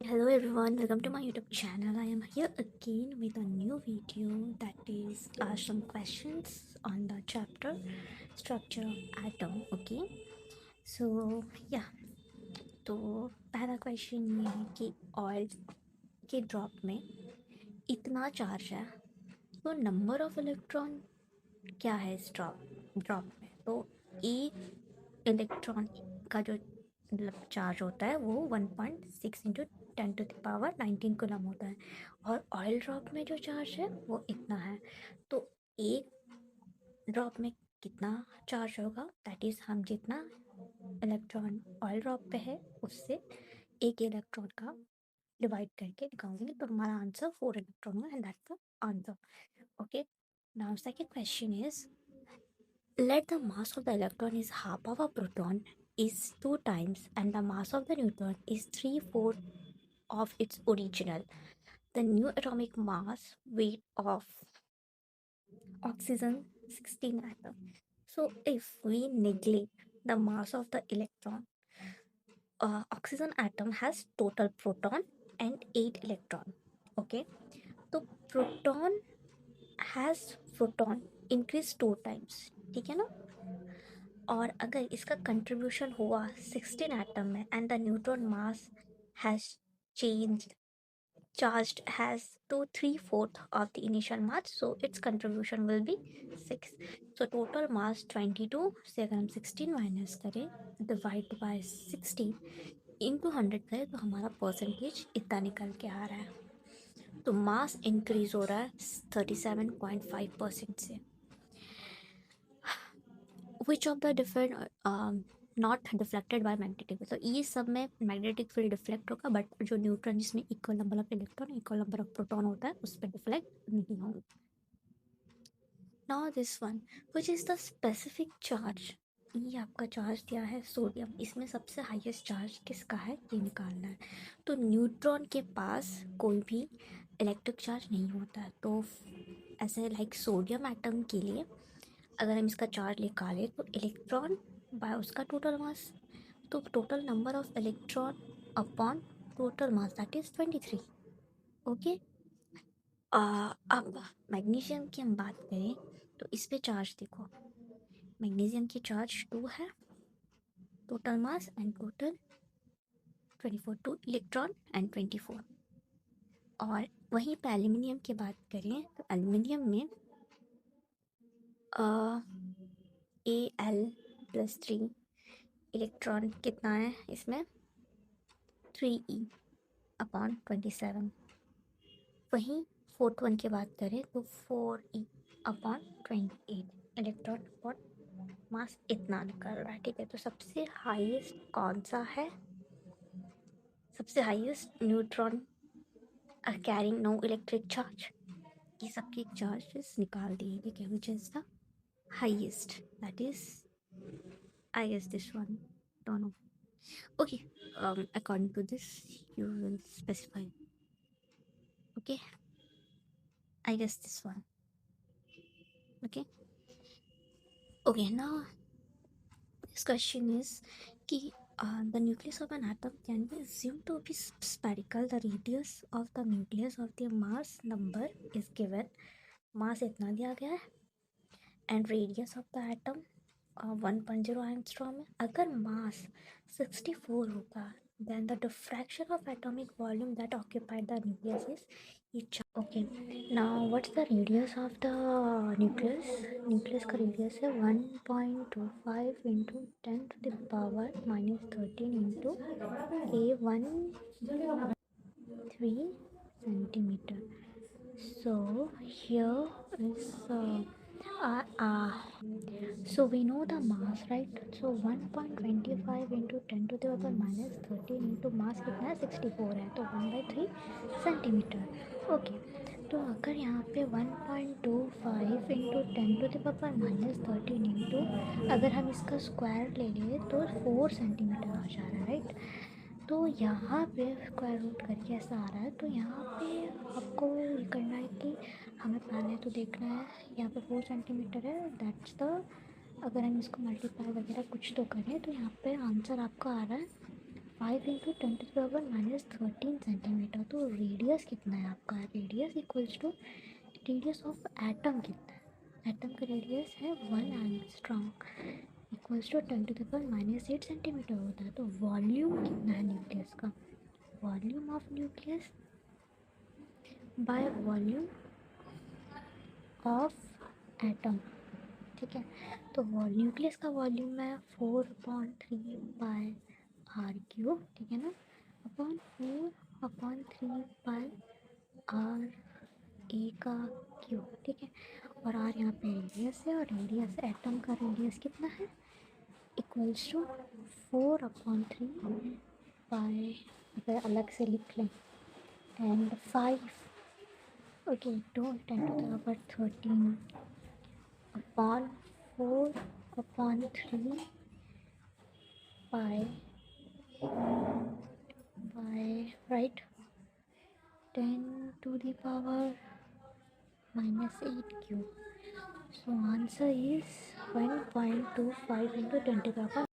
Hello everyone, welcome to my YouTube channel. I am here again with a new video that is some questions on the chapter structure of atom. Okay, so yeah, तो पहला question ये है कि oil के drop में इतना charge है तो नंबर ऑफ इलेक्ट्रॉन क्या है इस ड्रॉप में। तो एक इलेक्ट्रॉन का जो मतलब चार्ज होता है वो 1.6 इंटू 10⁻19 कूलम होता है और ऑयल ड्रॉप में जो चार्ज है वो इतना है। तो एक ड्रॉप में कितना चार्ज होगा, दैट इज़ हम जितना इलेक्ट्रॉन ऑयल ड्रॉप पे है उससे एक इलेक्ट्रॉन का डिवाइड करके निकालेंगे तो हमारा आंसर 4 इलेक्ट्रॉन होगा and that's the answer. Okay, now second question is let the mass of the electron is half of a proton is 2 times and the mass of the neutron is 3/4 of its original. The new atomic mass weight of oxygen 16 atom. So if we neglect the mass of the electron, oxygen atom has total proton and 8 electron. Okay, so proton has proton increase 2 times, ठीक है ना। और अगर इसका contribution हुआ 16 atom में and the neutron mass has changed charged has 2/3 of the initial mass, so its contribution will be 6. So total mass 22 से अगर हम 16 माइनस करें डिवाइड बाय 16 इंटू 100 करें तो हमारा परसेंटेज इतना निकल के आ रहा है। तो मास इंक्रीज हो रहा है 37.5% से। Which of the different not deflected by magnetic field. तो ये सब में मैग्नेटिक फील्ड डिफ्लेक्ट होगा बट जो न्यूट्रॉन जिसमें equal number of electron equal number of proton होता है उस पर डिफ्लेक्ट नहीं होगा। Now this one which is the specific charge. ये आपका चार्ज दिया है सोडियम, इसमें सबसे हाईएस्ट चार्ज किसका है ये निकालना है। तो न्यूट्रॉन के पास कोई भी इलेक्ट्रिक चार्ज नहीं होता है, तो ऐसे लाइक सोडियम एटम के लिए अगर हम इसका चार्ज निकालें तो इलेक्ट्रॉन बाय उसका टोटल मास, तो total number of electron upon total mass that is 23। Okay, अब मैग्नीशियम की हम बात करें तो इस पे चार्ज देखो, मैग्नीशियम की चार्ज 2 है, total mass and total 24, 2 electron and 24। और वहीं पे एल्यूमिनियम की बात करें तो एल्यूमिनियम में Al+3 इलेक्ट्रॉन कितना है इसमें 3e/27। वहीं फोर्थ वन की बात करें तो 4e/28 इलेक्ट्रॉन अपॉन मास इतना निकल रहा है। ठीक है, तो सबसे हाईएस्ट कौन सा है, सबसे highest neutron carrying no electric charge, ये सबके चार्जेस निकाल दिए। ठीक है, which is the highest, that is I guess this one, don't know. Okay, according to this you will specify. Okay, I guess this one. Okay, okay, now this question is कि the nucleus of an atom can be assumed to be spherical. The radius of the nucleus of the mass number is given, mass इतना दिया गया है and radius of the atom 1.0 angstrom है। अगर मास 64 होगा then the diffraction of atomic volume that occupied the nucleus is each. Okay, now what's the radius of the nucleus? Nucleus का radius है 1.25 into 10 to the power minus 13 into a1 3 centimeter. So here is so we know the mass, right? So 1.25 into 10 to the power minus 13 into mass कितना है 64 है, तो 1/3 centimetre. Okay, तो अगर यहाँ पे 1.25 into 10 to the power minus 13 into अगर हम इसका स्क्वायर ले लें तो 4 सेंटीमीटर आ जा रहा है, राइट। तो यहाँ पे स्क्वायर रूट करके ऐसा आ रहा है, तो यहाँ पे आपको ये करना है कि हमें पहले तो देखना है यहाँ पे 4 सेंटीमीटर है, दैट्स द, अगर हम इसको मल्टीप्लाई वगैरह कुछ तो करें तो यहाँ पे आंसर आपका आ रहा है 5 इंटू 10⁻13 सेंटीमीटर। तो रेडियस कितना है आपका? Radius equals to radius of atom कितना है? एटम का रेडियस है 1 एंगस्ट्रॉम इक्वल्स टू 10⁻8 सेंटीमीटर होता है। तो वॉल्यूम कितना है न्यूक्लियस का? Volume of nucleus by volume of atom. ठीक है, तो न्यूक्लियस का वॉल्यूम है 4/3 पाई r क्यूब, ठीक है ना, अपॉन 4/3 पाई r ए का क्यूब। ठीक है, और आर यहाँ पे रेडियस है, और रेडियस एटम का रेडियस कितना है? इक्वल्स टू 4/3 पाई, अगर अलग से लिख लें, and 5, okay, 2 × 10⁻13 upon 4/3 pi by right 10⁻⁻8 cube. So answer is 1.25 into 10⁻⁻⁻.